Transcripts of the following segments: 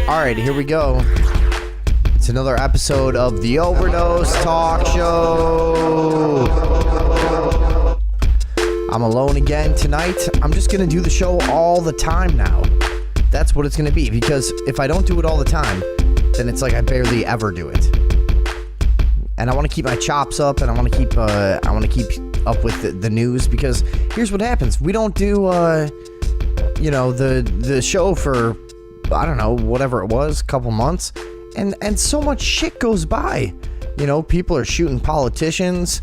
All right, here we go. It's another episode of the Overdose Talk Show. I'm alone again tonight. I'm just going to do the show all the time now. That's what it's going to be, because if I don't do it all the time, then it's like I barely ever do it. And I want to keep my chops up, and I want to keep up with the news, because here's what happens. We don't do the show for, I don't know, whatever it was, a couple months, and so much shit goes by. People are shooting politicians.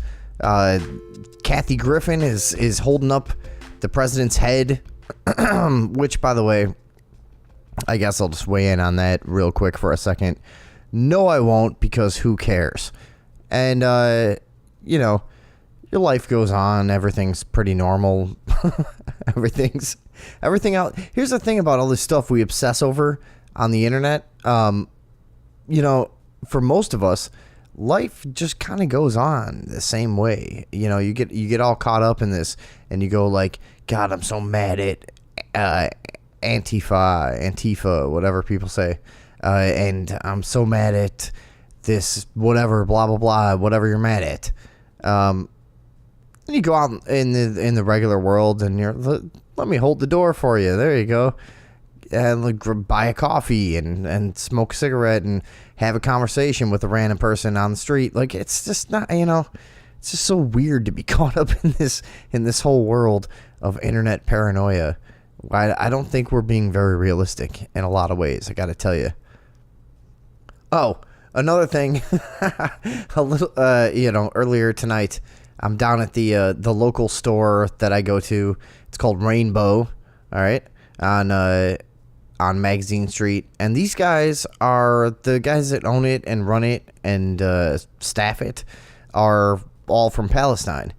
Kathy Griffin is holding up the president's head, which, by the way, I guess I'll just weigh in on that real quick for a second. No, I won't, because who cares? And, your life goes on. Everything's pretty normal. Everything out. Here's the thing about all this stuff we obsess over on the internet. For most of us, life just kind of goes on the same way. You get all caught up in this, and you go like, God, I'm so mad at Antifa, whatever people say, and I'm so mad at this, whatever, blah blah blah, whatever you're mad at. And you go out in the regular world, and you're, let me hold the door for you. There you go. And buy a coffee and smoke a cigarette and have a conversation with a random person on the street. Like, it's just not, it's just so weird to be caught up in this whole world of internet paranoia. I don't think we're being very realistic in a lot of ways, I got to tell you. Oh, another thing, a little, earlier tonight, I'm down at the local store that I go to. It's called Rainbow, all right, on Magazine Street. And these guys are the guys that own it and run it and staff it are all from Palestine.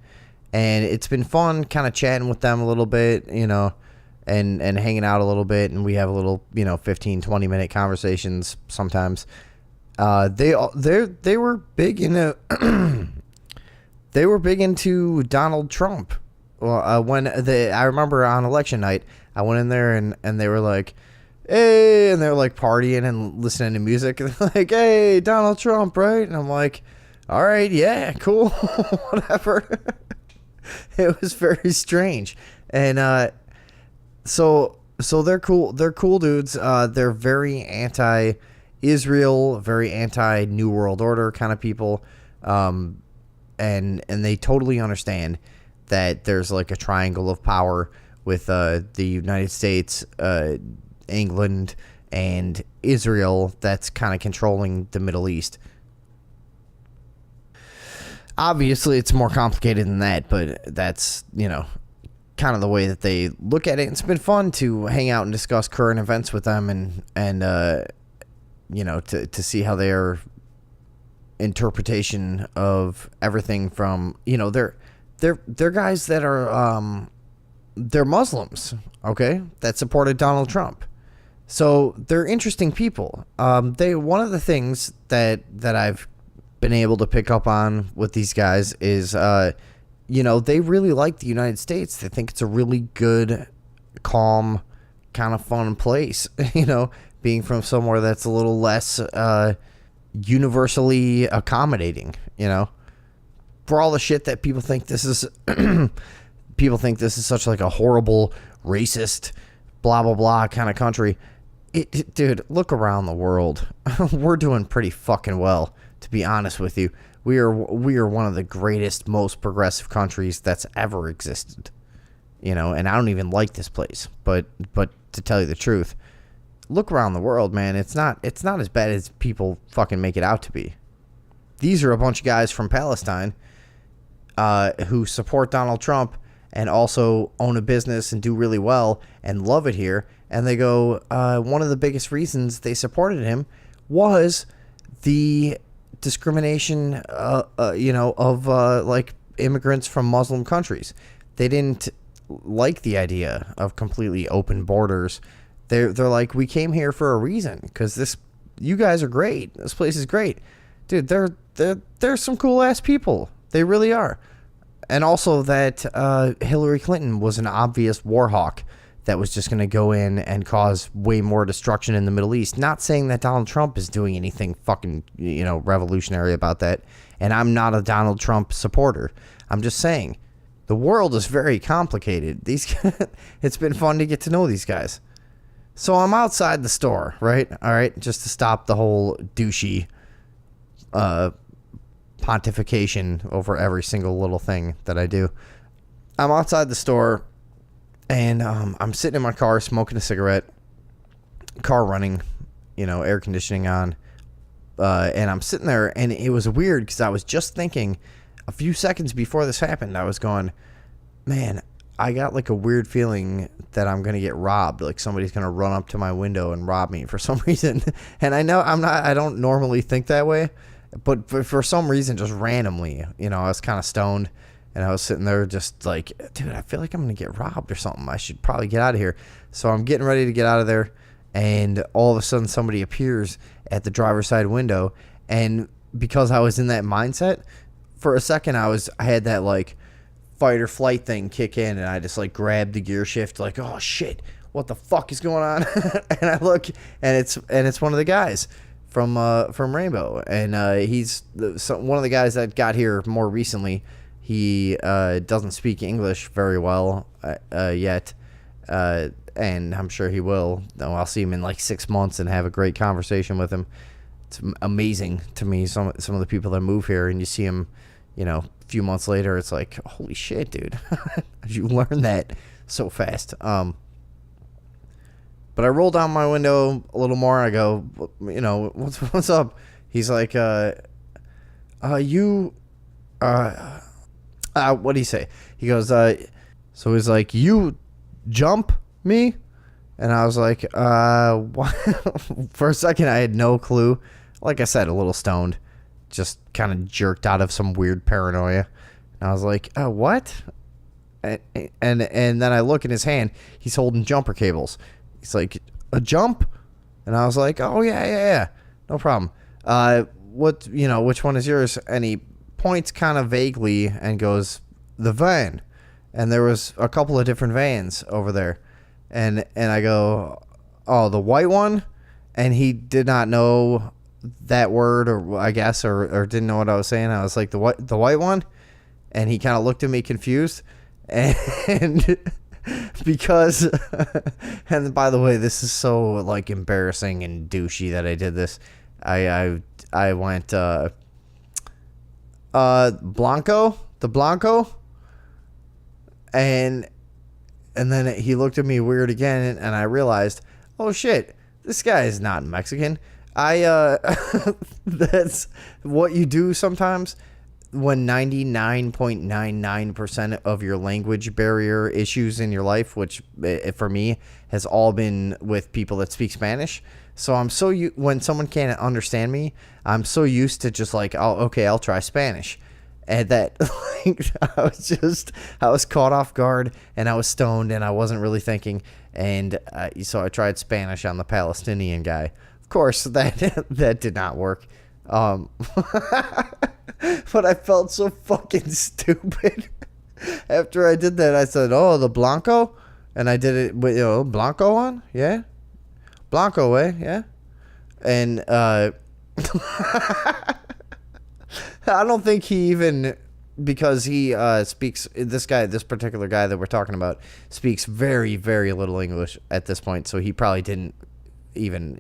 And it's been fun kind of chatting with them a little bit, and hanging out a little bit. And we have a little, 15, 20-minute conversations sometimes. They were big into they were big into Donald Trump. Well, I remember on election night, I went in there and they were like, hey, and they were like partying and listening to music, and they're like, hey, Donald Trump, right? And I'm like, all right, yeah, cool, whatever. It was very strange. And so they're cool. They're cool dudes. They're very anti-Israel, very anti-New World Order kind of people. And they totally understand that there's like a triangle of power with the United States, England, and Israel that's kind of controlling the Middle East. Obviously, it's more complicated than that, but that's, kind of the way that they look at it. It's been fun to hang out and discuss current events with them and to see how their interpretation of everything from, they're guys that are, they're Muslims, okay, that supported Donald Trump. So they're interesting people. One of the things that I've been able to pick up on with these guys is, they really like the United States. They think it's a really good, calm, kind of fun place, being from somewhere that's a little less universally accommodating, for all the shit that people think this is. People think this is such like a horrible, racist, blah blah blah kind of country. Dude, look around the world. We're doing pretty fucking well, to be honest with you. We are one of the greatest, most progressive countries that's ever existed. And I don't even like this place, but to tell you the truth, look around the world, man. It's not as bad as people fucking make it out to be. These are a bunch of guys from Palestine who support Donald Trump and also own a business and do really well and love it here. And they go, one of the biggest reasons they supported him was the discrimination, of like immigrants from Muslim countries. They didn't like the idea of completely open borders. They're like, we came here for a reason, because you guys are great. This place is great, dude. They're some cool ass people. They really are. And also that Hillary Clinton was an obvious war hawk that was just going to go in and cause way more destruction in the Middle East. Not saying that Donald Trump is doing anything fucking, revolutionary about that. And I'm not a Donald Trump supporter. I'm just saying the world is very complicated. It's been fun to get to know these guys. So I'm outside the store, right? All right. Just to stop the whole douchey pontification over every single little thing that I do. I'm outside the store. And I'm sitting in my car smoking a cigarette, car running, air conditioning on. And I'm sitting there, and it was weird because I was just thinking a few seconds before this happened, I was going, man, I got like a weird feeling that I'm going to get robbed. Like somebody's going to run up to my window and rob me for some reason. And I know I don't normally think that way, but for some reason, just randomly, I was kind of stoned. And I was sitting there just like, dude, I feel like I'm going to get robbed or something. I should probably get out of here. So I'm getting ready to get out of there. And all of a sudden somebody appears at the driver's side window. And because I was in that mindset, for a second I had that like fight or flight thing kick in. And I just like grabbed the gear shift like, oh shit, what the fuck is going on? And I look and it's one of the guys from Rainbow. And he's one of the guys that got here more recently. He doesn't speak English very well yet, and I'm sure he will. I'll see him in like 6 months and have a great conversation with him. It's amazing to me, some of the people that move here, and you see him, a few months later, it's like, holy shit, dude. You learn that so fast. But I roll down my window a little more, and I go, what's up? He's like, what do you say? He goes, so he's like, you jump me? And I was like, what? For a second, I had no clue. Like I said, a little stoned, just kind of jerked out of some weird paranoia. And I was like, what? And then I look in his hand, he's holding jumper cables. He's like, a jump? And I was like, oh yeah, no problem. Which one is yours? And he points kind of vaguely and goes, the van. And there was a couple of different vans over there. And I go, oh, the white one? And he did not know that word, or I guess, or didn't know what I was saying. I was like, the white one? And he kind of looked at me confused. And because, and by the way, this is so like embarrassing and douchey that I did this. I went, Blanco, the Blanco, and then he looked at me weird again, and I realized, oh shit, this guy is not Mexican. That's what you do sometimes when 99.99% of your language barrier issues in your life, which for me has all been with people that speak Spanish. So when someone can't understand me, I'm so used to just like, oh, okay, I'll try Spanish. And that, like, I was caught off guard, and I was stoned, and I wasn't really thinking. And so I tried Spanish on the Palestinian guy. Of course, that did not work. But I felt so fucking stupid after I did that. I said, "Oh, the Blanco," and I did it with Blanco on, yeah, Blanco way, yeah, and I don't think he even, because he speaks, this particular guy that we're talking about speaks very, very little English at this point, so he probably didn't even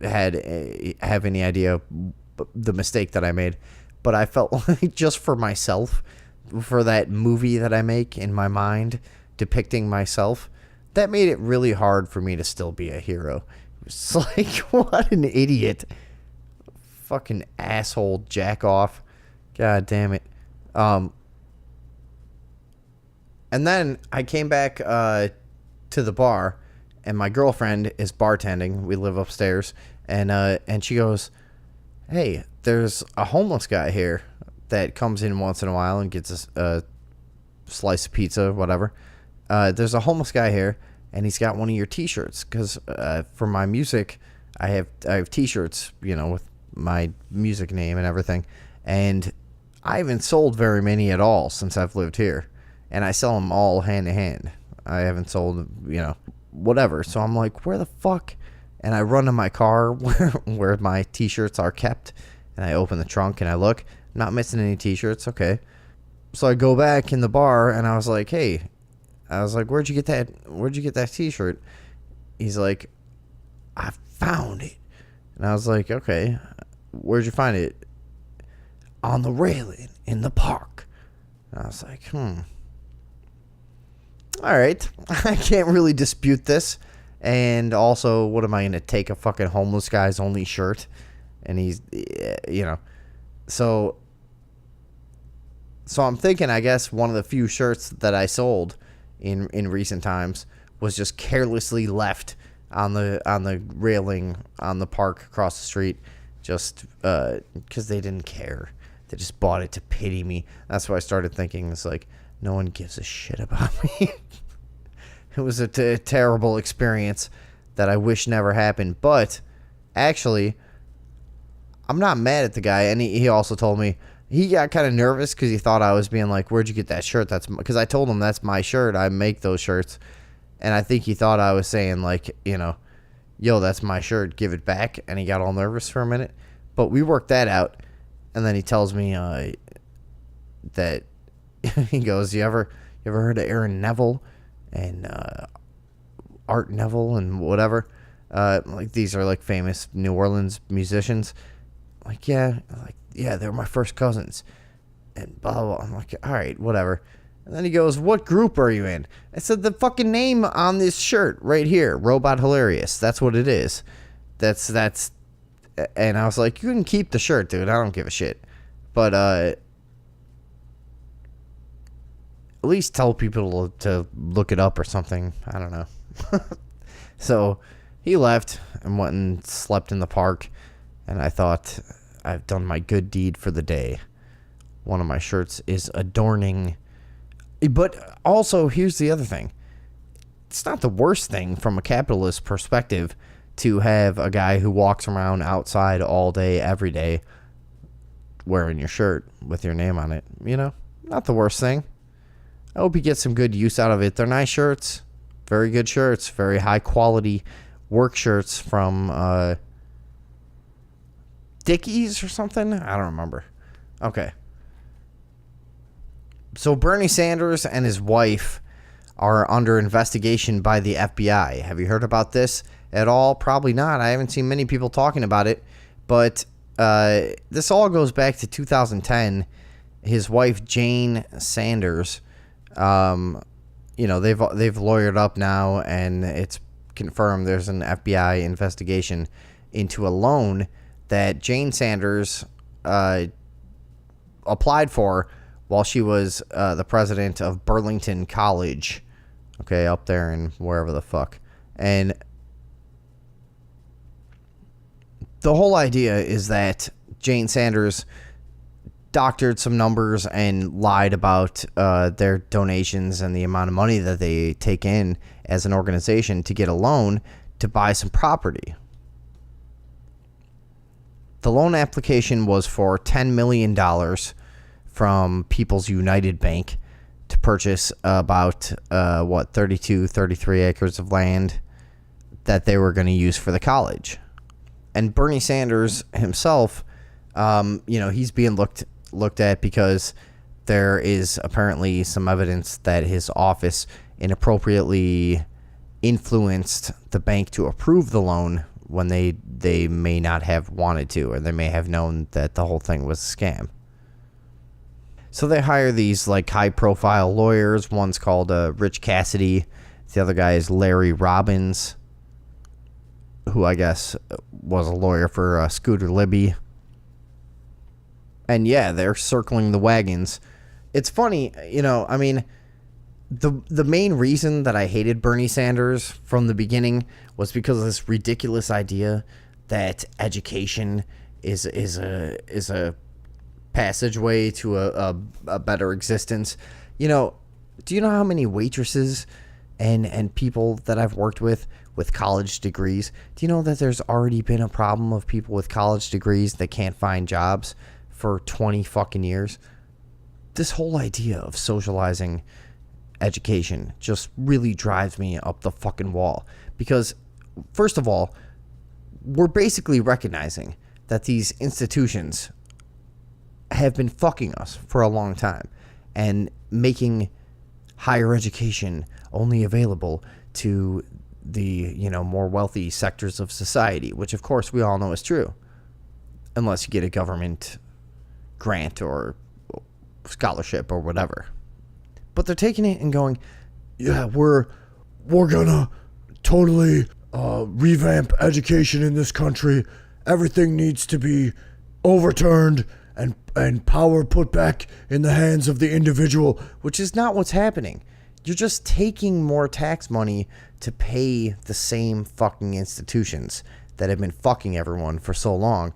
have any idea the mistake that I made. But I felt like, just for myself, for that movie that I make in my mind depicting myself, that made it really hard for me to still be a hero. It's like, what an idiot, fucking asshole, jack off, god damn it. And then I came back to the bar, and my girlfriend is bartending. We live upstairs, and she goes, "Hey, there's a homeless guy here that comes in once in a while and gets a slice of pizza, whatever. There's a homeless guy here, and he's got one of your T-shirts, because for my music, I have T-shirts, with my music name and everything, and I haven't sold very many at all since I've lived here, and I sell them all hand to hand. I haven't sold, whatever. So I'm like, where the fuck? And I run to my car where my t-shirts are kept, and I open the trunk and I look, not missing any t-shirts. Okay. So I go back in the bar and I was like, hey, where'd you get that t-shirt? He's like, I found it. And I was like, okay, where'd you find it? On the railing in the park. And I was like, all right. I can't really dispute this. And also, what am I going to take a fucking homeless guy's only shirt? And he's, So I'm thinking, I guess, one of the few shirts that I sold in recent times was just carelessly left on the railing on the park across the street, just because they didn't care. They just bought it to pity me. That's why I started thinking, it's like, no one gives a shit about me. It was a terrible experience that I wish never happened. But actually, I'm not mad at the guy. And he also told me he got kind of nervous because he thought I was being like, where'd you get that shirt? Because I told him that's my shirt. I make those shirts. And I think he thought I was saying, like, yo, that's my shirt. Give it back. And he got all nervous for a minute. But we worked that out. And then he tells me that he goes, you ever heard of Aaron Neville and Art Neville and whatever? Like, these are like famous New Orleans musicians. Like, yeah, they're my first cousins. And blah, blah, blah. I'm like, all right, whatever. And then he goes, what group are you in? I said, the fucking name on this shirt right here, Robot Hilarious. That's what it is. That's. And I was like, you can keep the shirt, dude. I don't give a shit. But at least tell people to look it up or something. I don't know. So he left and went and slept in the park. And I thought, I've done my good deed for the day. One of my shirts is adorning. But also, here's the other thing. It's not the worst thing from a capitalist perspective to have a guy who walks around outside all day, every day, wearing your shirt with your name on it. Not the worst thing. I hope he gets some good use out of it. They're nice shirts. Very good shirts. Very high quality work shirts from Dickies or something? I don't remember. Okay. So Bernie Sanders and his wife are under investigation by the FBI. Have you heard about this at all? Probably not. I haven't seen many people talking about it. But this all goes back to 2010. His wife, Jane Sanders, they've lawyered up now, and it's confirmed there's an FBI investigation into a loan that Jane Sanders applied for while she was the president of Burlington College, okay, up there in wherever the fuck. And the whole idea is that Jane Sanders doctored some numbers and lied about their donations and the amount of money that they take in as an organization to get a loan to buy some property. The loan application was for $10 million from People's United Bank to purchase about 33 acres of land that they were going to use for the college. And Bernie Sanders himself, he's being looked at because there is apparently some evidence that his office inappropriately influenced the bank to approve the loan when they may not have wanted to, or they may have known that the whole thing was a scam. So they hire these like high-profile lawyers. One's called Rich Cassidy. The other guy is Larry Robbins, who I guess was a lawyer for Scooter Libby. And yeah, they're circling the wagons. It's funny, the main reason that I hated Bernie Sanders from the beginning was because of this ridiculous idea that education is a passageway to a better existence. Do you know how many waitresses and people that I've worked with college degrees? Do you know that there's already been a problem of people with college degrees that can't find jobs for 20 fucking years? This whole idea of socializing education just really drives me up the fucking wall. Because, first of all, we're basically recognizing that these institutions have been fucking us for a long time and making higher education only available to the, more wealthy sectors of society, which of course we all know is true, unless you get a government grant or scholarship or whatever. But they're taking it and going, yeah, we're gonna totally revamp education in this country. Everything needs to be overturned and power put back in the hands of the individual, which is not what's happening. You're just taking more tax money to pay the same fucking institutions that have been fucking everyone for so long.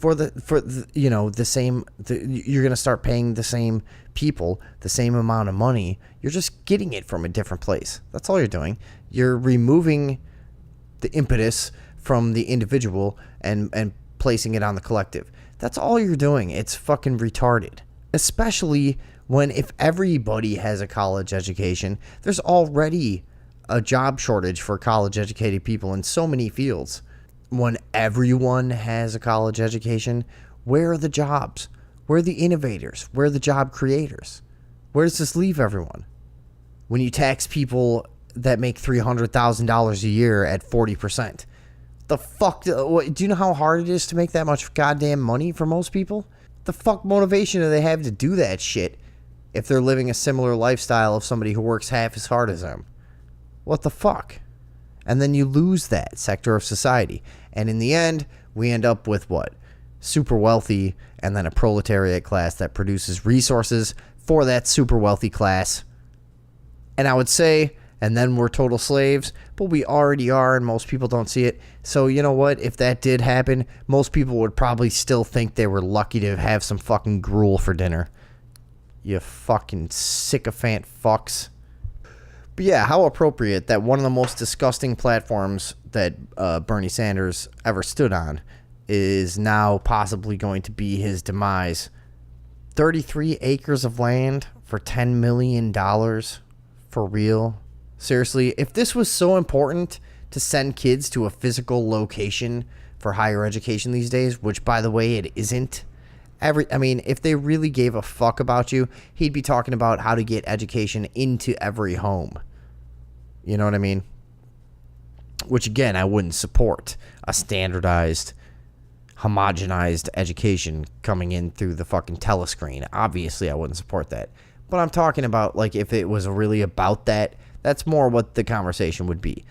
You're going to start paying the same people the same amount of money. You're just getting it from a different place. That's all you're doing. You're removing the impetus from the individual and placing it on the collective. That's all you're doing. It's fucking retarded. Especially when if everybody has a college education, there's already a job shortage for college educated people in so many fields. When everyone has a college education, where are the jobs? Where are the innovators? Where are the job creators? Where does this leave everyone? When you tax people that make $300,000 a year at 40%, the fuck? Do you know how hard it is to make that much goddamn money for most people? The fuck motivation do they have to do that shit if they're living a similar lifestyle of somebody who works half as hard as them? What the fuck? And then you lose that sector of society. And in the end, we end up with what? Super wealthy and then a proletariat class that produces resources for that super wealthy class. And I would say, and then we're total slaves, but we already are and most people don't see it. So you know what? If that did happen, most people would probably still think they were lucky to have some fucking gruel for dinner. You fucking sycophant fucks. But yeah, how appropriate that one of the most disgusting platforms that Bernie Sanders ever stood on is now possibly going to be his demise. 33 acres of land for $10 million? For real? Seriously? If this was so important to send kids to a physical location for higher education these days, which by the way it isn't, if they really gave a fuck about you, he'd be talking about how to get education into every home. You know what I mean? Which, again, I wouldn't support. A standardized, homogenized education coming in through the fucking telescreen. Obviously, I wouldn't support that. But I'm talking about, like, if it was really about that, that's more what the conversation would be.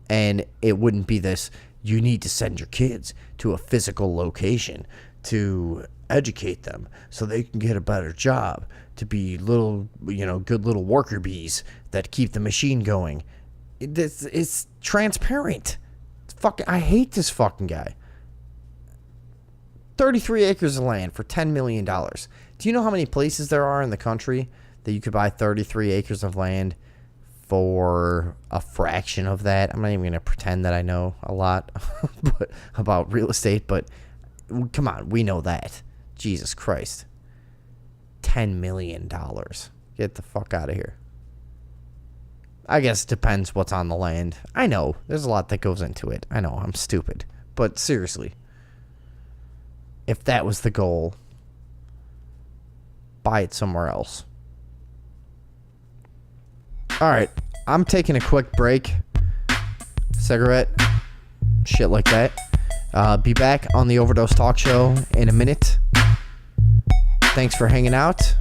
And it wouldn't be this, you need to send your kids to a physical location to educate them so they can get a better job, to be little, good little worker bees that keep the machine going. It's transparent. I hate this fucking guy. 33 acres of land for $10 million. Do you know how many places there are in the country that you could buy 33 acres of land for a fraction of that? I'm not even going to pretend that I know a lot about real estate, but come on, we know that. Jesus Christ. $10 million. Get the fuck out of here. I guess it depends what's on the land. I know. There's a lot that goes into it. I know. I'm stupid. But seriously. If that was the goal, buy it somewhere else. Alright. I'm taking a quick break. Cigarette. Shit like that. Be back on the Overdose Talk Show in a minute. Thanks for hanging out.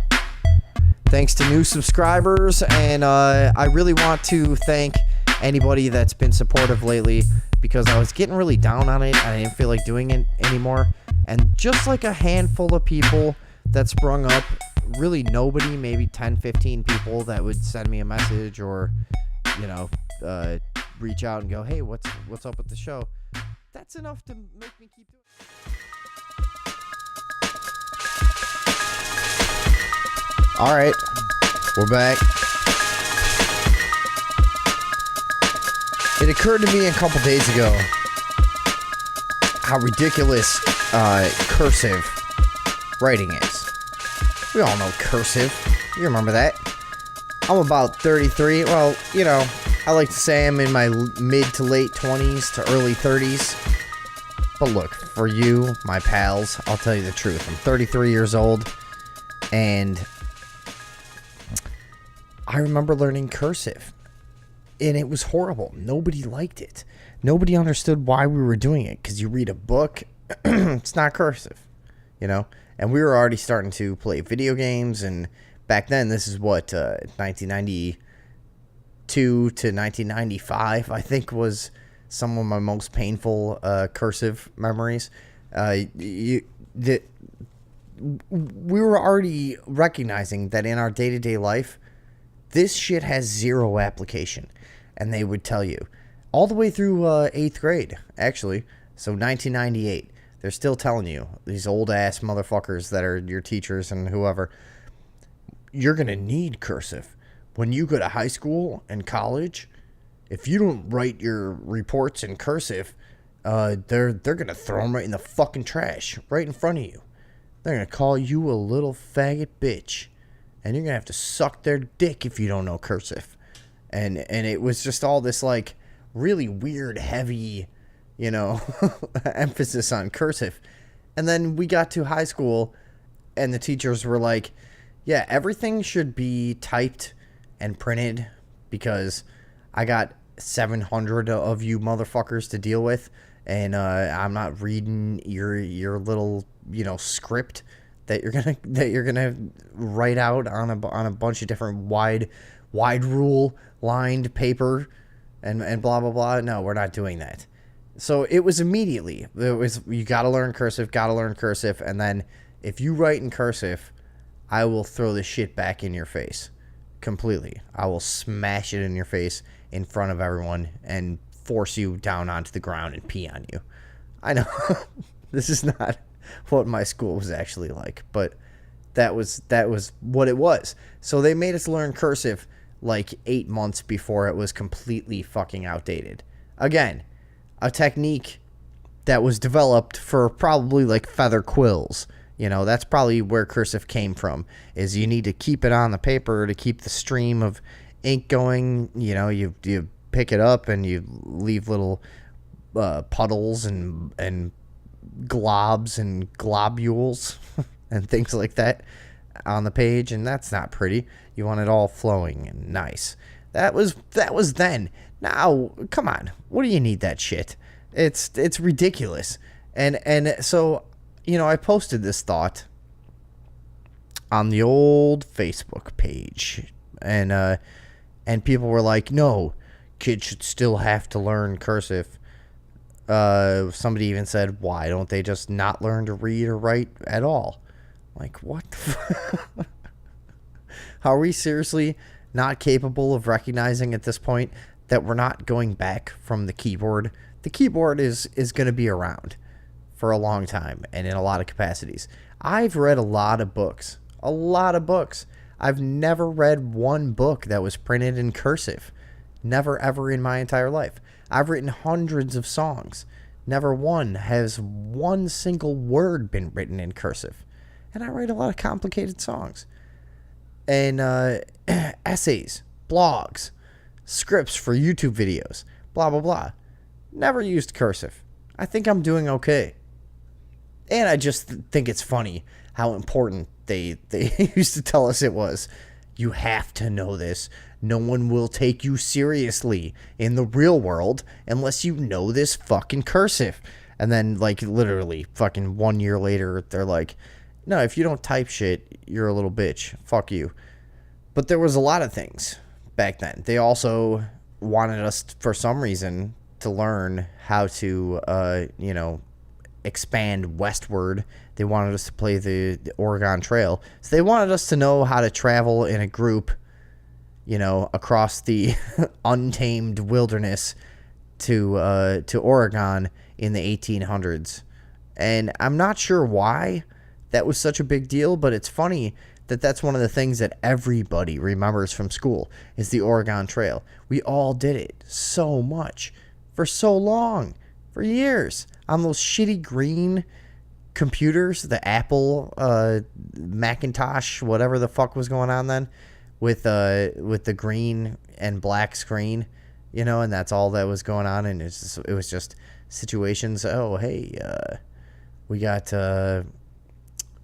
Thanks to new subscribers, and I really want to thank anybody that's been supportive lately, because I was getting really down on it and I didn't feel like doing it anymore. And just like a handful of people that sprung up, really nobody, maybe 10, 15 people that would send me a message or, reach out and go, hey, what's up with the show? That's enough to make me keep doing it. All right, we're back. It occurred to me a couple days ago how ridiculous cursive writing is. We all know cursive. You remember that. I'm about 33. Well, you know, I like to say I'm in my mid to late 20s to early 30s. But look, for you, my pals, I'll tell you the truth. I'm 33 years old, and I remember learning cursive, and it was horrible. Nobody liked it. Nobody understood why we were doing it, because you read a book, it's not cursive, you know? And we were already starting to play video games, and back then, this is what, 1992 to 1995, I think, was some of my most painful cursive memories. We were already recognizing that in our day-to-day life, this shit has zero application. And they would tell you all the way through 8th grade, actually. So 1998, they're still telling you, these old-ass motherfuckers that are your teachers and whoever, you're going to need cursive. When you go to high school and college, if you don't write your reports in cursive, they're going to throw them right in the fucking trash, right in front of you. They're going to call you a little faggot bitch. And you're going to have to suck their dick if you don't know cursive. And it was just all this, like, really weird, heavy, you know, emphasis on cursive. And then we got to high school, and the teachers were like, yeah, everything should be typed and printed, because I got 700 of you motherfuckers to deal with, and I'm not reading your little, you know, script that you're gonna write out on a bunch of different wide rule lined paper and blah blah blah. No, we're not doing that. So it was immediately, you gotta learn cursive, and then if you write in cursive, I will throw the shit back in your face completely. I will smash it in your face in front of everyone and force you down onto the ground and pee on you. I know this is not what my school was actually like, but that was what it was. So they made us learn cursive like 8 months before it was completely fucking outdated. Again, a technique that was developed for probably like feather quills. You know, that's probably where cursive came from, is you need to keep it on the paper to keep the stream of ink going. You know, you pick it up and you leave little puddles and globs and globules and things like that on the page, and that's not pretty. You want it all flowing and nice. That was then. Now, come on, what do you need that shit? It's ridiculous. And so, you know, I posted this thought on the old Facebook page, and people were like, no, kids should still have to learn cursive. Somebody even said, why don't they just not learn to read or write at all? Like, what the fuck? Are we seriously not capable of recognizing at this point that we're not going back from the keyboard? The keyboard is going to be around for a long time and in a lot of capacities. I've read a lot of books. I've never read one book that was printed in cursive. Never, ever in my entire life. I've written hundreds of songs. Never one has one single word been written in cursive. And I write a lot of complicated songs. And essays, blogs, scripts for YouTube videos, blah, blah, blah. Never used cursive. I think I'm doing okay. And I just think it's funny how important they used to tell us it was. You have to know this. No one will take you seriously in the real world unless you know this fucking cursive. And then, like, literally fucking 1 year later, they're like, no, if you don't type shit, you're a little bitch. Fuck you. But there was a lot of things back then. They also wanted us, for some reason, to learn how to, expand westward. They wanted us to play the Oregon Trail. So they wanted us to know how to travel in a group, you know, across the untamed wilderness to Oregon in the 1800s. And I'm not sure why that was such a big deal, but it's funny that that's one of the things that everybody remembers from school is the Oregon Trail. We all did it so much for so long, for years, on those shitty green computers, the Apple Macintosh, whatever the fuck was going on then. with the green and black screen, and that's all that was going on. And it was just situations. Oh, hey, we got a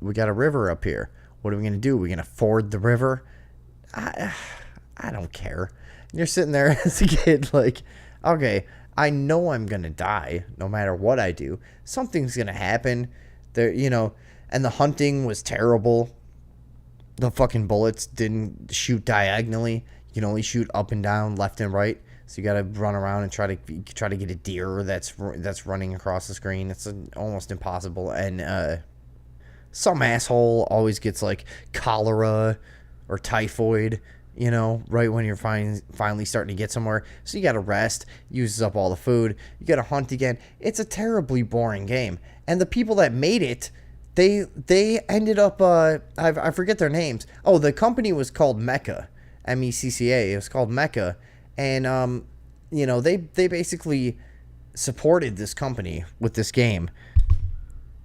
river up here. What are we gonna do? We're gonna ford the river. I don't care. And you're sitting there as a kid, like, okay, I know I'm gonna die no matter what I do. Something's gonna happen. There, and the hunting was terrible. The fucking bullets didn't shoot diagonally. You can only shoot up and down, left and right. So you got to run around and try to get a deer that's running across the screen. It's almost impossible. And some asshole always gets like cholera or typhoid, right when you're finally starting to get somewhere. So you got to rest, uses up all the food. You got to hunt again. It's a terribly boring game. And the people that made it, they ended up, I forget their names. Oh, the company was called Mecca, MECCA. It was called Mecca. And, they basically supported this company with this game,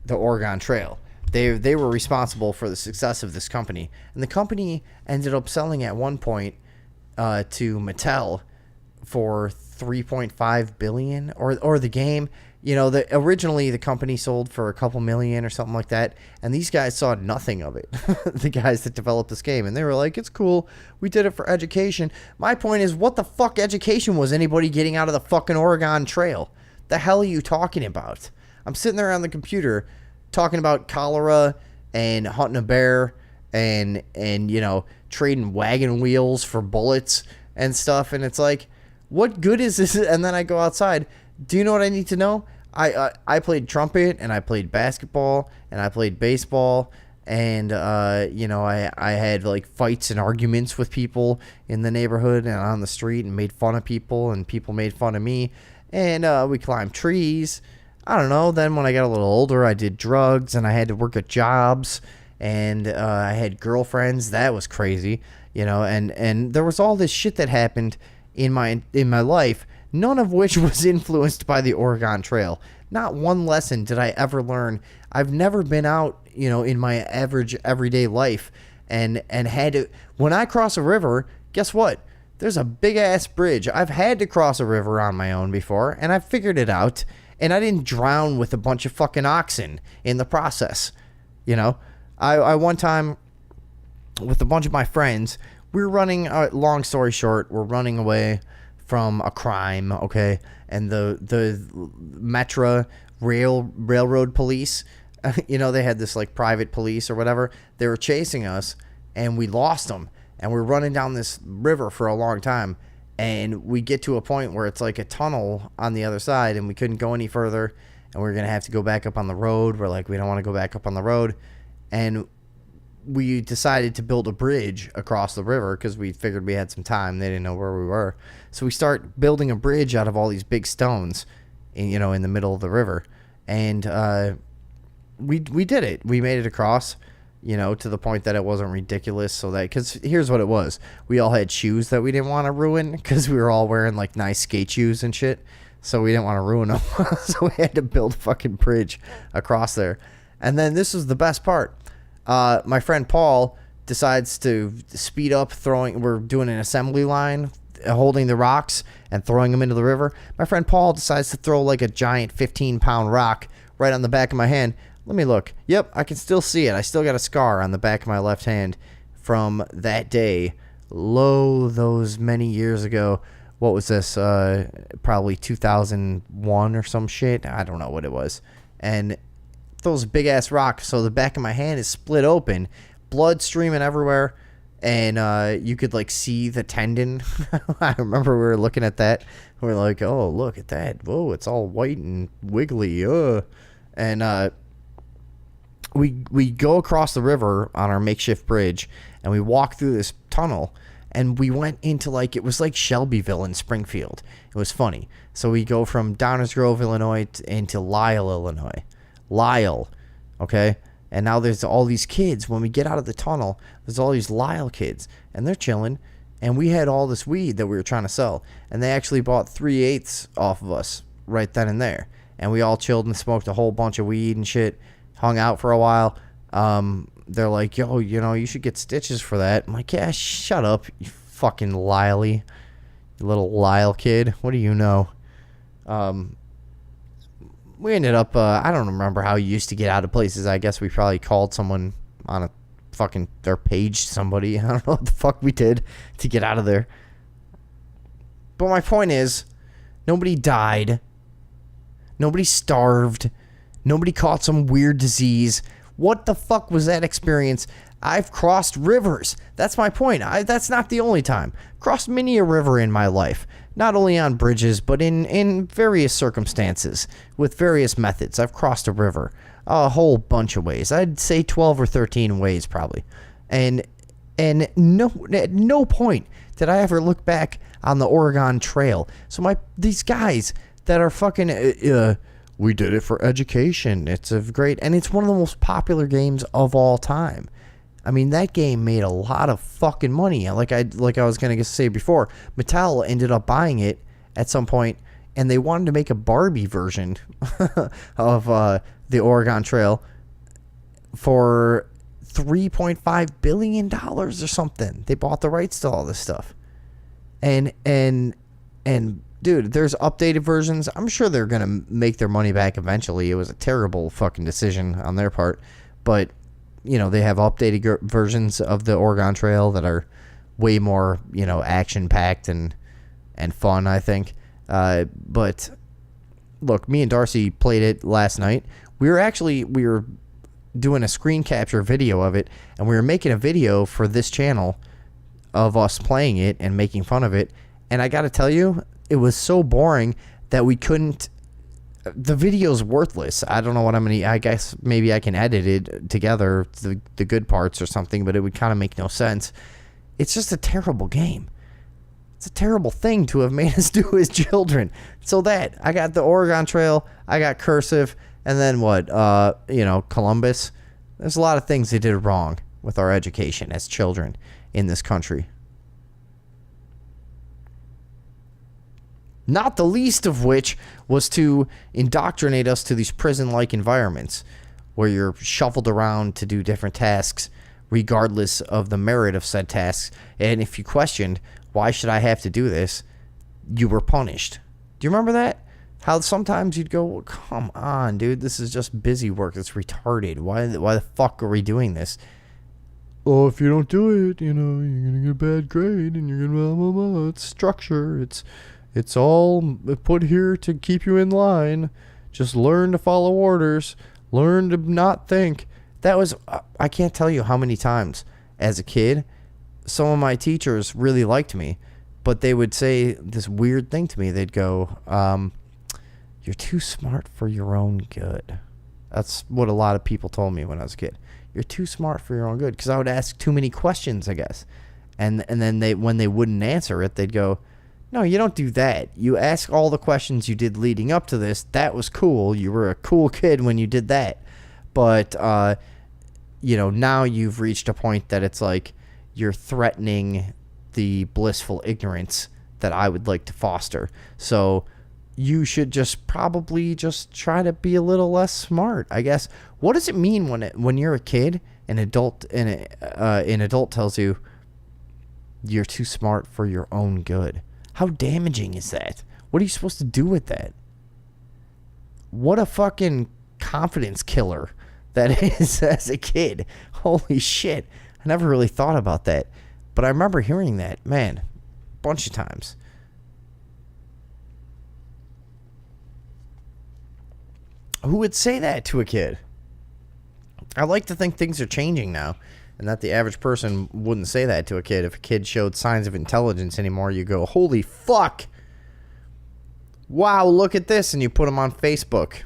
the Oregon Trail. They were responsible for the success of this company. And the company ended up selling at one point to Mattel for $3.5 billion, or the game. Originally the company sold for a couple million or something like that, and these guys saw nothing of it. The guys that developed this game, and they were like, "It's cool. We did it for education." My point is, what the fuck education was anybody getting out of the fucking Oregon Trail? The hell are you talking about? I'm sitting there on the computer talking about cholera and hunting a bear and trading wagon wheels for bullets and stuff, and it's like, what good is this? And then I go outside. Do you know what I need to know? I played trumpet, and I played basketball, and I played baseball, and I had like fights and arguments with people in the neighborhood and on the street, and made fun of people, and people made fun of me, and we climbed trees. I don't know. Then when I got a little older, I did drugs, and I had to work at jobs, and I had girlfriends. That was crazy, and there was all this shit that happened in my life, none of which was influenced by the Oregon Trail. Not one lesson did I ever learn. I've never been out, in my average everyday life and had to, when I cross a river, guess what? There's a big ass bridge. I've had to cross a river on my own before, and I figured it out, and I didn't drown with a bunch of fucking oxen in the process. I one time with a bunch of my friends, we were running, long story short, we're running away from a crime, okay? And the Metro railroad police, they had this like private police or whatever. They were chasing us, and we lost them. And we were running down this river for a long time, and we get to a point where it's like a tunnel on the other side, and we couldn't go any further, and we're gonna have to go back up on the road. We're like, we don't want to go back up on the road, and we decided to build a bridge across the river because we figured we had some time. They didn't know where we were. So we start building a bridge out of all these big stones, in the middle of the river. And we did it. We made it across, to the point that it wasn't ridiculous. So that, because here's what it was. We all had shoes that we didn't want to ruin because we were all wearing like nice skate shoes and shit. So we didn't want to ruin them. So we had to build a fucking bridge across there. And then this was the best part. My friend Paul decides to speed up we're doing an assembly line, holding the rocks and throwing them into the river. My friend Paul decides to throw like a giant 15-pound rock right on the back of my hand. Let me look. Yep, I can still see it. I still got a scar on the back of my left hand from that day. Those many years ago. What was this? Probably 2001 or some shit. I don't know what it was. And those big ass rocks, so the back of my hand is split open, blood streaming everywhere, and you could like see the tendon. I remember we were looking at that. We were like, oh, look at that. Whoa, it's all white and wiggly. And we go across the river on our makeshift bridge, and we walk through this tunnel, and we went into it was like Shelbyville in Springfield. It was funny. So we go from Downers Grove, Illinois into Lisle, Illinois. Lisle, okay? And now there's all these kids. When we get out of the tunnel, there's all these Lisle kids, and they're chilling. And we had all this weed that we were trying to sell, and they actually bought 3/8 off of us right then and there. And we all chilled and smoked a whole bunch of weed and shit, hung out for a while. they're like, yo, you should get stitches for that. I'm like, yeah, shut up, you fucking Lily, you little Lyle kid. What do you know? We ended up, I don't remember how you used to get out of places. I guess we probably called someone on a fucking, or paged somebody. I don't know what the fuck we did to get out of there. But my point is, nobody died. Nobody starved. Nobody caught some weird disease. What the fuck was that experience? I've crossed rivers. That's my point. That's not the only time. Crossed many a river in my life. Not only on bridges, but in various circumstances. With various methods. I've crossed a river. A whole bunch of ways. I'd say 12 or 13 ways probably. And at no point did I ever look back on the Oregon Trail. So these guys that are fucking... we did it for education. It's and it's one of the most popular games of all time. I mean, that game made a lot of fucking money. Like I was going to say before, Mattel ended up buying it at some point, and they wanted to make a Barbie version of the Oregon Trail for $3.5 billion or something. They bought the rights to all this stuff. And dude, there's updated versions. I'm sure they're going to make their money back eventually. It was a terrible fucking decision on their part. But, they have updated versions of the Oregon Trail that are way more, action-packed and fun, I think. But, look, me and Darcy played it last night. We were doing a screen capture video of it, and we were making a video for this channel of us playing it and making fun of it. And I got to tell you, it was so boring that we couldn't... The video's worthless. I don't know what I guess maybe I can edit it together, the good parts or something, but it would kind of make no sense. It's just a terrible game. It's a terrible thing to have made us do as children. So I got the Oregon Trail, I got Cursive, and then what? Columbus. There's a lot of things they did wrong with our education as children in this country. Not the least of which was to indoctrinate us to these prison-like environments where you're shuffled around to do different tasks regardless of the merit of said tasks. And if you questioned, why should I have to do this, you were punished. Do you remember that? How sometimes you'd go, well, come on, dude, this is just busy work. It's retarded. Why the fuck are we doing this? Oh, if you don't do it, you're going to get a bad grade and you're going to blah, blah, blah. It's structure. It's all put here to keep you in line. Just learn to follow orders. Learn to not think. That was, I can't tell you how many times as a kid, some of my teachers really liked me, but they would say this weird thing to me. They'd go, you're too smart for your own good. That's what a lot of people told me when I was a kid. You're too smart for your own good. Because I would ask too many questions, I guess. And then when they wouldn't answer it, they'd go, no, you don't do that. You ask all the questions you did leading up to this. That was cool. You were a cool kid when you did that. But, now you've reached a point that it's like you're threatening the blissful ignorance that I would like to foster. So you should just probably just try to be a little less smart, I guess. What does it mean when you're a kid, an adult tells you you're too smart for your own good? How damaging is that? What are you supposed to do with that? What a fucking confidence killer that is as a kid. Holy shit. I never really thought about that. But I remember hearing that, man, a bunch of times. Who would say that to a kid? I like to think things are changing now, and that the average person wouldn't say that to a kid. If a kid showed signs of intelligence anymore, you go, holy fuck. Wow, look at this. And you put them on Facebook.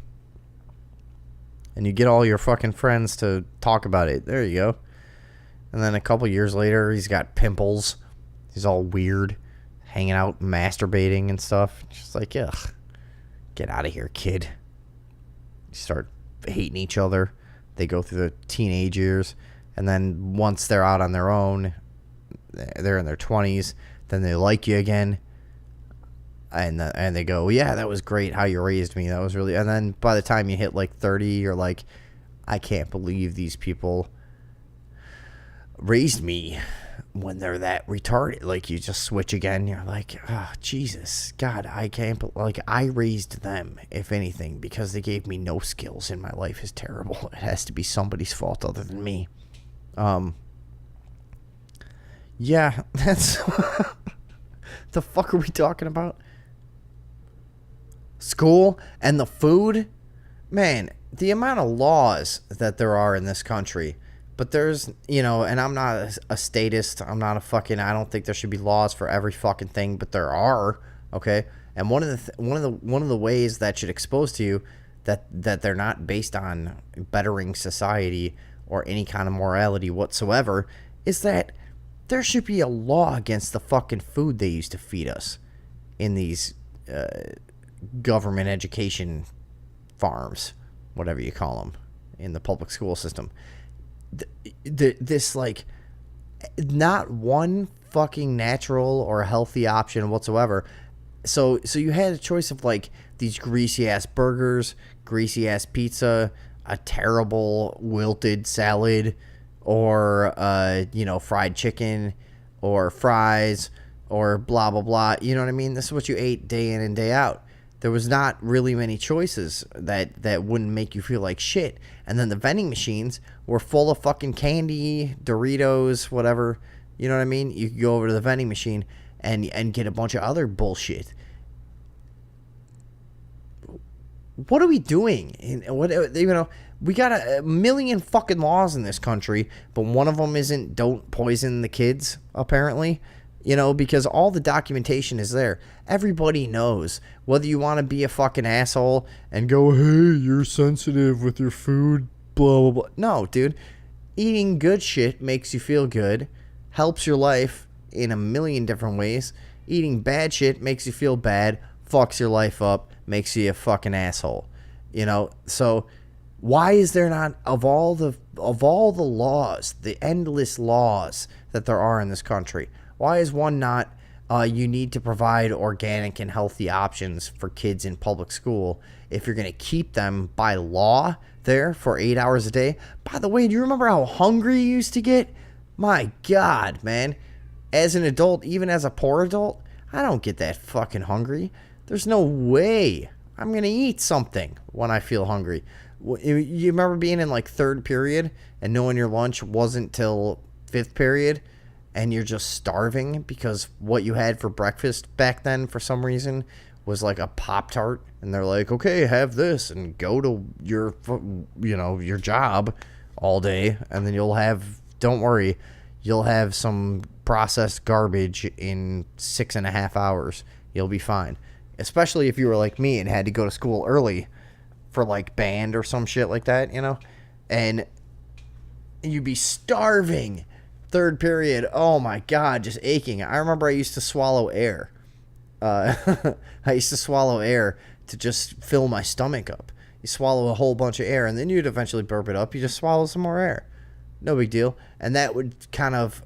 And you get all your fucking friends to talk about it. There you go. And then a couple years later, he's got pimples. He's all weird, hanging out, masturbating and stuff. Just like, ugh, get out of here, kid. You start hating each other. They go through the teenage years. And then once they're out on their own, they're in their 20s, then they like you again. And they go, yeah, that was great how you raised me. That was really... And then by the time you hit like 30, you're like, I can't believe these people raised me when they're that retarded. Like, you just switch again. You're like, oh, Jesus, God, I can't. Like, I raised them, if anything, because they gave me no skills in my life is terrible. It has to be somebody's fault other than me. Yeah, that's the fuck are we talking about? School and the food? Man, the amount of laws that there are in this country. But there's, you know, and I'm not a statist. I'm not a fucking, I don't think there should be laws for every fucking thing, but there are, okay? And one of the ways that should expose to you that they're not based on bettering society or any kind of morality whatsoever is that there should be a law against the fucking food they used to feed us in these government education farms, whatever you call them, in the public school system. This, like, not one fucking natural or healthy option whatsoever. So you had a choice of, like, these greasy ass burgers, greasy ass pizza, a terrible wilted salad, or you know, fried chicken, or fries, or blah blah blah. You know what I mean? This is what you ate day in and day out. There was not really many choices that wouldn't make you feel like shit. And then the vending machines were full of fucking candy, Doritos, whatever. You know what I mean? You could go over to the vending machine and get a bunch of other bullshit. What are we doing? What, you know, we got a million fucking laws in this country, but one of them isn't don't poison the kids, apparently. You know, because all the documentation is there. Everybody knows. Whether you want to be a fucking asshole and go, hey, you're sensitive with your food, blah, blah, blah. No, dude. Eating good shit makes you feel good. Helps your life in a million different ways. Eating bad shit makes you feel bad. Fucks your life up. Makes you a fucking asshole. You know, so why is there not, of all the laws, the endless laws that there are in this country, why is one not, you need to provide organic and healthy options for kids in public school if you're going to keep them by law there for 8 hours a day? By the way, do you remember how hungry you used to get? My God, man. As an adult, even as a poor adult, I don't get that fucking hungry. There's no way I'm going to eat something when I feel hungry. You remember being in, like, third period and knowing your lunch wasn't till fifth period? And you're just starving because what you had for breakfast back then for some reason was like a Pop-Tart. And they're like, okay, have this and go to your, you know, your job all day. And then you'll have, don't worry, you'll have some processed garbage in 6.5 hours. You'll be fine. Especially if you were like me and had to go to school early for like band or some shit like that, you know. And you'd be starving. Third period, oh my God, just aching. I remember I used to swallow air. I used to swallow air to just fill my stomach up. You swallow a whole bunch of air, and then you'd eventually burp it up. You just swallow some more air. No big deal. And that would kind of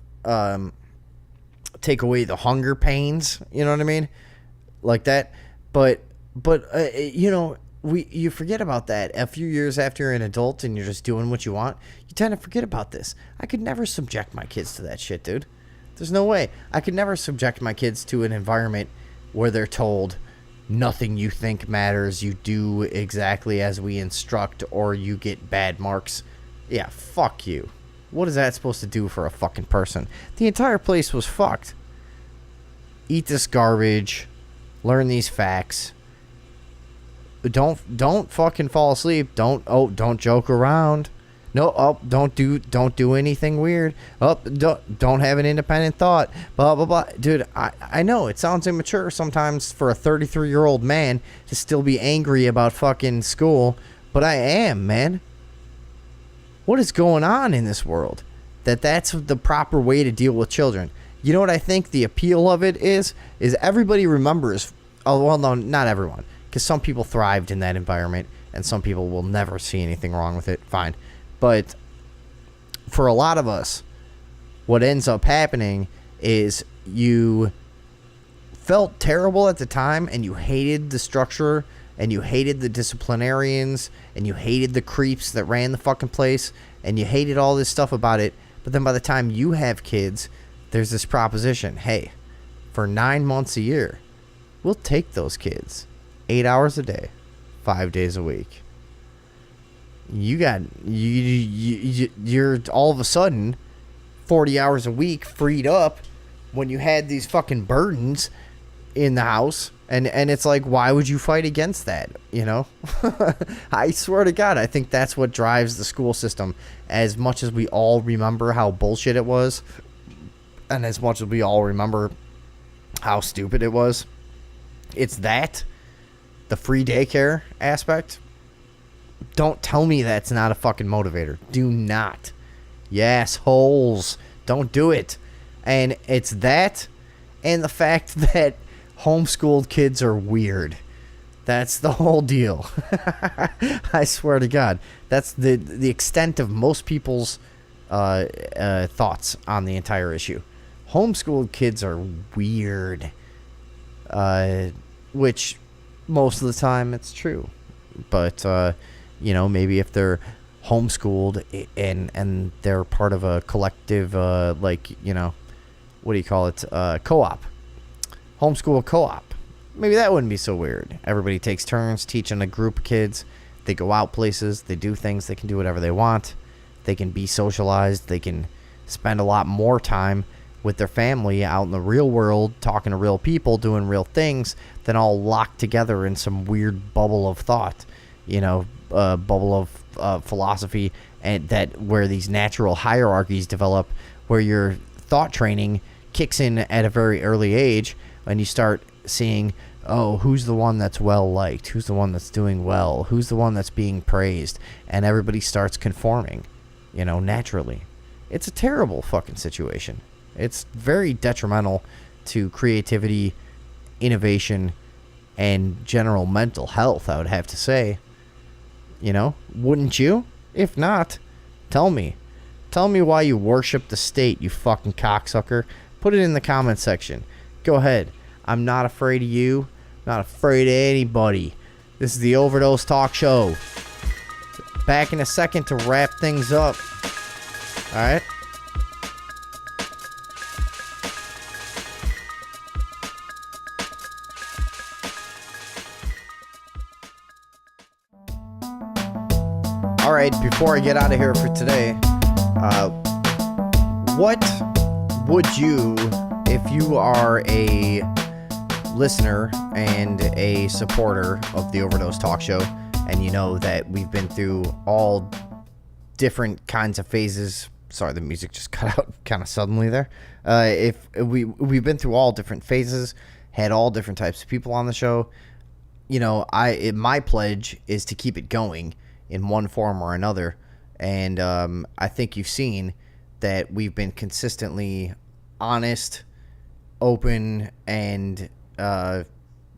take away the hunger pains, you know what I mean? Like that. But you know, you forget about that. A few years after you're an adult and you're just doing what you want, you tend to forget about this. I could never subject my kids to that shit, dude. There's no way. I could never subject my kids to an environment where they're told nothing you think matters, you do exactly as we instruct, or you get bad marks. Yeah, fuck you. What is that supposed to do for a fucking person? The entire place was fucked. Eat this garbage. Learn these facts. Don't fucking fall asleep. Don't joke around. No, don't do anything weird. Don't have an independent thought. Blah blah blah. Dude, I know it sounds immature sometimes for a 33-year-old man to still be angry about fucking school, but I am, man. What is going on in this world? That's the proper way to deal with children. You know what I think the appeal of it is everybody remembers. Oh, well, no, not everyone. Because some people thrived in that environment, and some people will never see anything wrong with it. Fine. But for a lot of us, what ends up happening is you felt terrible at the time, and you hated the structure, and you hated the disciplinarians, and you hated the creeps that ran the fucking place, and you hated all this stuff about it. But then by the time you have kids, there's this proposition. Hey, for 9 months a year, we'll take those kids 8 hours a day, 5 days a week. You're all of a sudden 40 hours a week freed up when you had these fucking burdens in the house. And it's like, why would you fight against that? You know, I swear to God, I think that's what drives the school system. As much as we all remember how bullshit it was, and as much as we all remember how stupid it was, it's that, the free daycare aspect. Don't tell me that's not a fucking motivator. Do not. Yes, holes. Don't do it. And it's that, and the fact that homeschooled kids are weird. That's the whole deal. I swear to God. That's the extent of most people's thoughts on the entire issue. Homeschooled kids are weird. Which most of the time it's true. But, maybe if they're homeschooled and they're part of a collective, what do you call it? Co-op. Homeschool co-op. Maybe that wouldn't be so weird. Everybody takes turns teaching a group of kids. They go out places. They do things. They can do whatever they want. They can be socialized. They can spend a lot more time with their family out in the real world, talking to real people, doing real things, than all locked together in some weird bubble of thought, bubble of philosophy, and that where these natural hierarchies develop, where your thought training kicks in at a very early age, and you start seeing, oh, who's the one that's well liked? Who's the one that's doing well? Who's the one that's being praised? And everybody starts conforming, naturally. It's a terrible fucking situation. It's very detrimental to creativity, innovation, and general mental health, I would have to say. Wouldn't you? If not, tell me. Tell me why you worship the state, you fucking cocksucker. Put it in the comment section. Go ahead. I'm not afraid of you. Not afraid of anybody. This is the Overdose Talk Show. Back in a second to wrap things up. Alright? Alright, before I get out of here for today, what would you, if you are a listener and a supporter of the Overdose Talk Show, and you know that we've been through all different kinds of phases. Sorry, the music just cut out kind of suddenly there. If we've been through all different phases, had all different types of people on the show, my pledge is to keep it going in one form or another. And I think you've seen that we've been consistently honest, open, and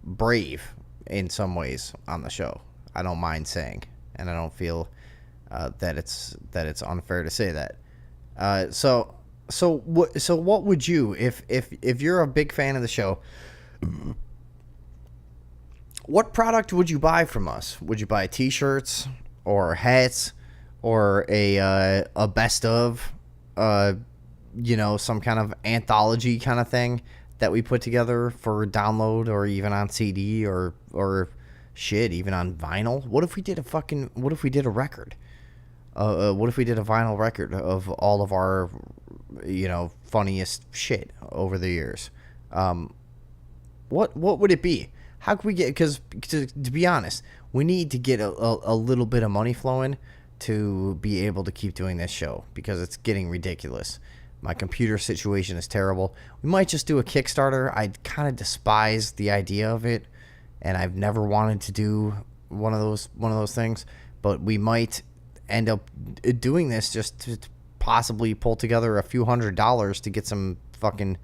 brave in some ways on the show. I don't mind saying, and I don't feel that it's unfair to say that. So what would you, if you're a big fan of the show, what product would you buy from us? Would you buy t-shirts or hats or a best of, some kind of anthology kind of thing that we put together for download, or even on CD, or shit, even on vinyl? What if we did a record? What if we did a vinyl record of all of our, funniest shit over the years? What would it be? How could we get, because to be honest, we need to get a little bit of money flowing to be able to keep doing this show, because it's getting ridiculous. My computer situation is terrible. We might just do a Kickstarter. I kind of despise the idea of it, and I've never wanted to do one of those things. But we might end up doing this just to possibly pull together a few $100s to get some fucking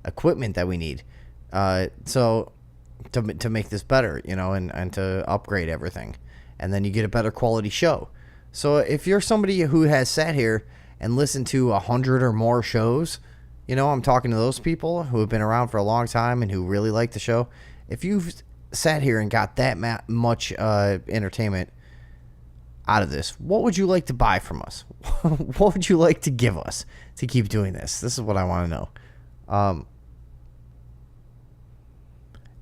equipment that we need. So to make this better, and to upgrade everything, and then you get a better quality show. So if you're somebody who has sat here and listened to 100 or more shows, I'm talking to those people who have been around for a long time and who really like the show. If you've sat here and got that much entertainment, out of this. What would you like to buy from us? What would you like to give us to keep doing this? This is what I want to know.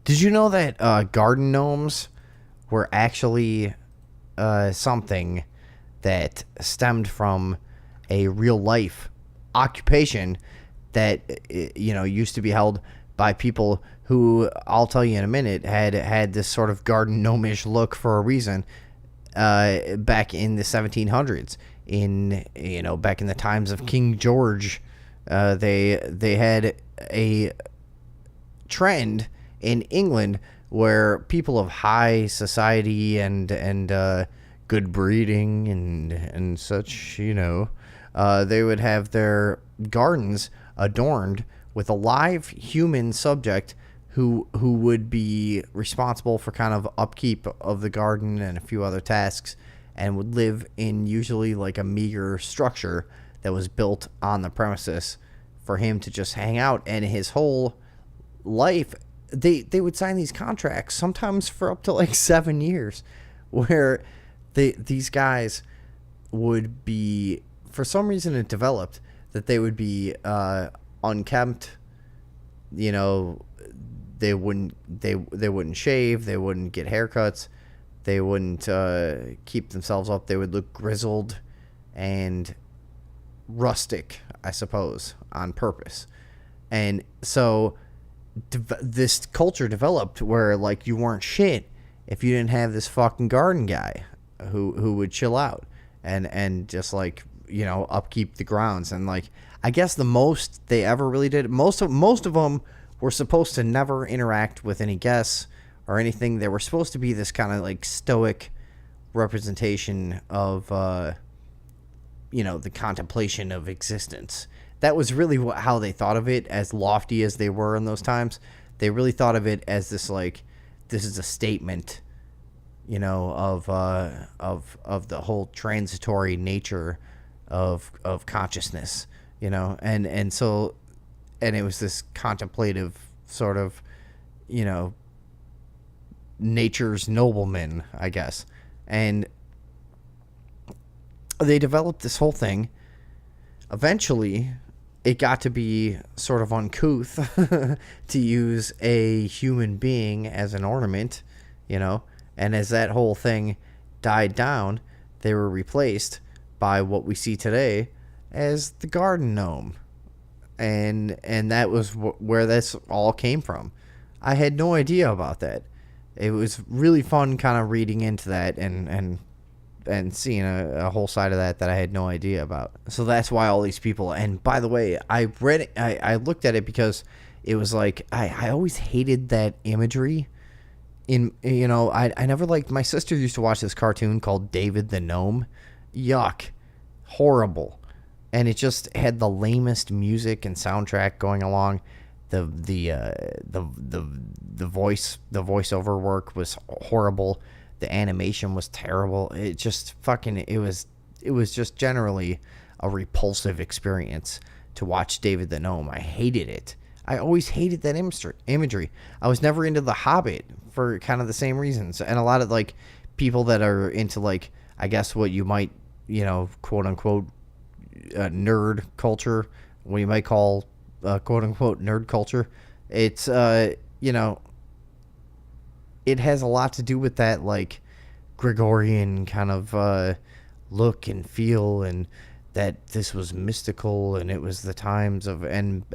Did you know that garden gnomes were actually something that stemmed from a real life occupation that used to be held by people who, I'll tell you in a minute, had this sort of garden gnomish look for a reason back in the 1700s. Back in the times of King George, they had a trend in England where people of high society and good breeding and such, they would have their gardens adorned with a live human subject who would be responsible for kind of upkeep of the garden and a few other tasks, and would live in usually like a meager structure that was built on the premises for him to just hang out. And his whole life, they would sign these contracts sometimes for up to like 7 years, where these guys would be, for some reason it developed that they would be unkempt. They wouldn't shave, they wouldn't get haircuts, they wouldn't keep themselves up. They would look grizzled and rustic, I suppose, on purpose. And so this culture developed where like you weren't shit if you didn't have this fucking garden guy who would chill out and just like upkeep the grounds. And like, I guess the most they ever really did, most of them were supposed to never interact with any guests or anything. They were supposed to be this kind of like stoic representation of the contemplation of existence. That was really how they thought of it, as lofty as they were in those times. They really thought of it as this like, this is a statement, of the whole transitory nature of consciousness, and it was this contemplative sort of, nature's nobleman, I guess. And they developed this whole thing. Eventually, it got to be sort of uncouth to use a human being as an ornament, and as that whole thing died down, they were replaced by what we see today as the garden gnome. And that was where this all came from. I had no idea about that. It was really fun kind of reading into that and seeing a whole side of that I had no idea about. So that's why all these people, and by the way, I read it, I looked at it because it was like, I always hated that imagery. I never liked, my sister used to watch this cartoon called David the Gnome. Yuck. Horrible. And it just had the lamest music and soundtrack going along. The voiceover work was horrible. The animation was terrible. It just it was just generally a repulsive experience to watch David the Gnome. I hated it. I always hated that imagery. I was never into The Hobbit for kind of the same reasons. And a lot of like people that are into like, I guess what you might, quote unquote, nerd culture, what you might call quote unquote nerd culture. It's, it has a lot to do with that like Gregorian kind of look and feel, and that this was mystical, and it was the times of and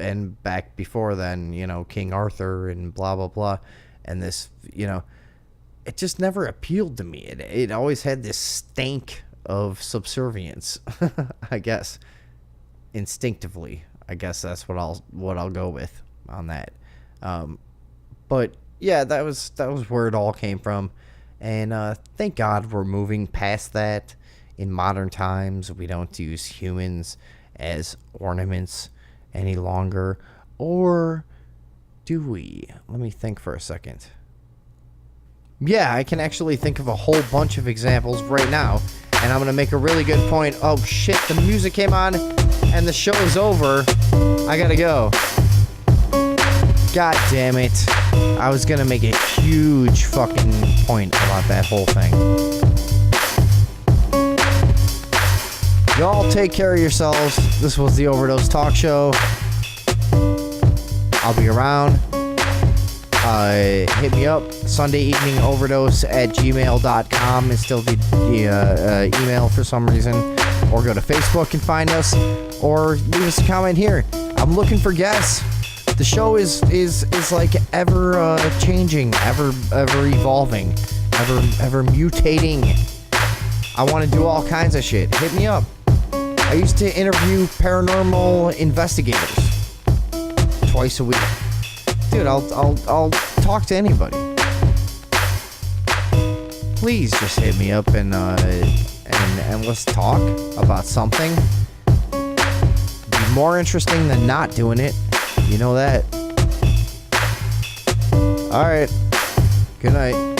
back before then, King Arthur and blah blah blah, and this, it just never appealed to me. It always had this stank of subservience, I guess, instinctively. I guess that's what I'll go with on that. But yeah, that was where it all came from, and thank God we're moving past that. In modern times, we don't use humans as ornaments any longer. Or do we? Let me think for a second. Yeah, I can actually think of a whole bunch of examples right now. And I'm going to make a really good point. Oh, shit, the music came on and the show is over. I got to go. God damn it. I was going to make a huge fucking point about that whole thing. Y'all take care of yourselves. This was the Overdose Talk Show. I'll be around. Hit me up. Sunday evening overdose at gmail.com is still the email for some reason. Or go to Facebook and find us. Or leave us a comment here. I'm looking for guests. The show is like ever changing, ever evolving, ever mutating. I want to do all kinds of shit. Hit me up. I used to interview paranormal investigators twice a week. Dude, I'll talk to anybody. Please just hit me up and let's talk about something. Be more interesting than not doing it. You know that. All right. Good night.